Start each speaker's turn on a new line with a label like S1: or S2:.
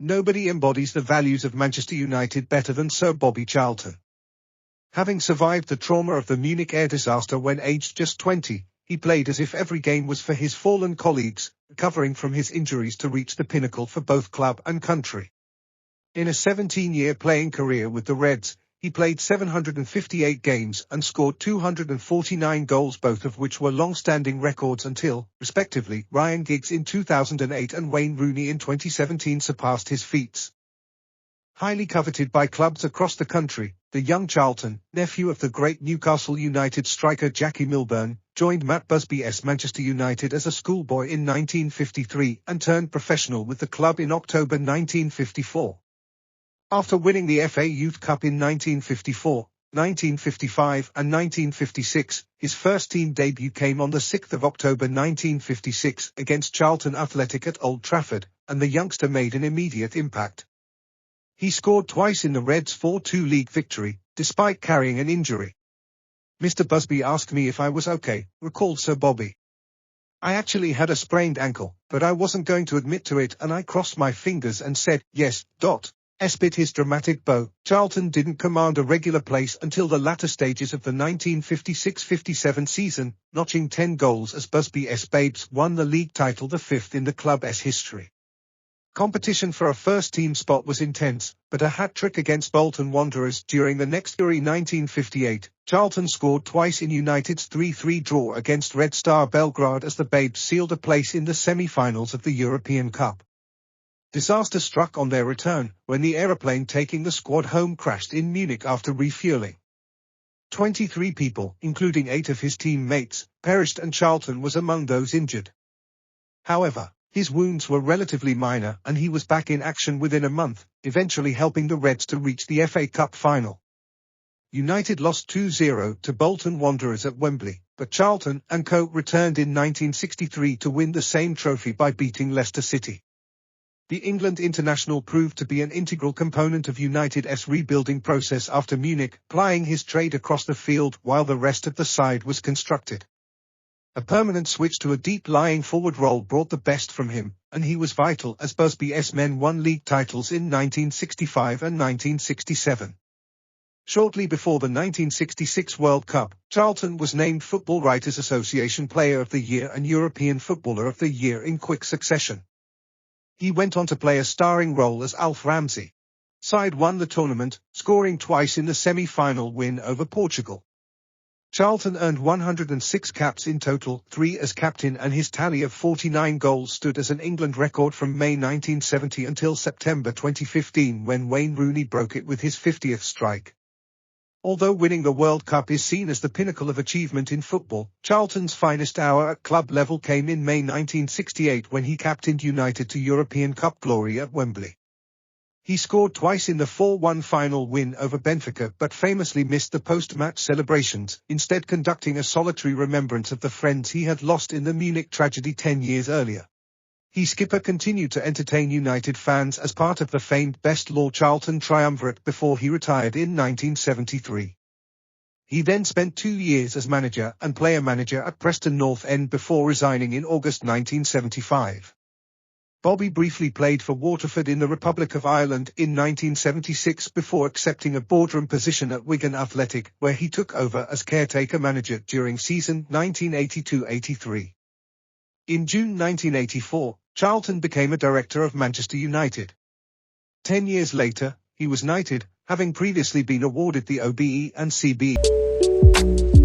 S1: nobody embodies the values of Manchester United better than Sir Bobby Charlton. Having survived the trauma of the Munich air disaster when aged just 20, he played as if every game was for his fallen colleagues, recovering from his injuries to reach the pinnacle for both club and country. In a 17-year playing career with the Reds, he played 758 games and scored 249 goals, both of which were long-standing records until, respectively, Ryan Giggs in 2008 and Wayne Rooney in 2017 surpassed his feats. Highly coveted by clubs across the country, the young Charlton, nephew of the great Newcastle United striker Jackie Milburn, joined Matt Busby's Manchester United as a schoolboy in 1953 and turned professional with the club in October 1954. After winning the FA Youth Cup in 1954, 1955 and 1956, his first team debut came on the 6th of October 1956 against Charlton Athletic at Old Trafford, and the youngster made an immediate impact. He scored twice in the Reds' 4-2 league victory, despite carrying an injury. "Mr. Busby asked me if I was okay," recalled Sir Bobby. "I actually had a sprained ankle, but I wasn't going to admit to it, and I crossed my fingers and said, yes, Spit his dramatic bow. Charlton didn't command a regular place until the latter stages of the 1956-57 season, notching 10 goals as Busby's Babes won the league title, the fifth in the club's history. Competition for a first-team spot was intense, but a hat-trick against Bolton Wanderers during the next year, 1958, Charlton scored twice in United's 3-3 draw against Red Star Belgrade as the Babes sealed a place in the semi-finals of the European Cup. Disaster struck on their return, when the aeroplane taking the squad home crashed in Munich after refueling. 23 people, including 8 of his teammates, perished, and Charlton was among those injured. However, his wounds were relatively minor and he was back in action within a month, eventually helping the Reds to reach the FA Cup final. United lost 2-0 to Bolton Wanderers at Wembley, but Charlton and co. returned in 1963 to win the same trophy by beating Leicester City. The England international proved to be an integral component of United's rebuilding process after Munich, plying his trade across the field while the rest of the side was constructed. A permanent switch to a deep-lying forward role brought the best from him, and he was vital as Busby's men won league titles in 1965 and 1967. Shortly before the 1966 World Cup, Charlton was named Football Writers' Association Player of the Year and European Footballer of the Year in quick succession. He went on to play a starring role as Alf Ramsey. Side won the tournament, scoring twice in the semi-final win over Portugal. Charlton earned 106 caps in total, 3 as captain, and his tally of 49 goals stood as an England record from May 1970 until September 2015, when Wayne Rooney broke it with his 50th strike. Although winning the World Cup is seen as the pinnacle of achievement in football, Charlton's finest hour at club level came in May 1968 when he captained United to European Cup glory at Wembley. He scored twice in the 4-1 final win over Benfica but famously missed the post-match celebrations, instead conducting a solitary remembrance of the friends he had lost in the Munich tragedy 10 years earlier. His skipper continued to entertain United fans as part of the famed Best Law Charlton triumvirate before he retired in 1973. He then spent 2 years as manager and player-manager at Preston North End before resigning in August 1975. Bobby briefly played for Waterford in the Republic of Ireland in 1976 before accepting a boardroom position at Wigan Athletic, where he took over as caretaker manager during season 1982-83. In June 1984, Charlton became a director of Manchester United. 10 years later, he was knighted, having previously been awarded the OBE and CBE.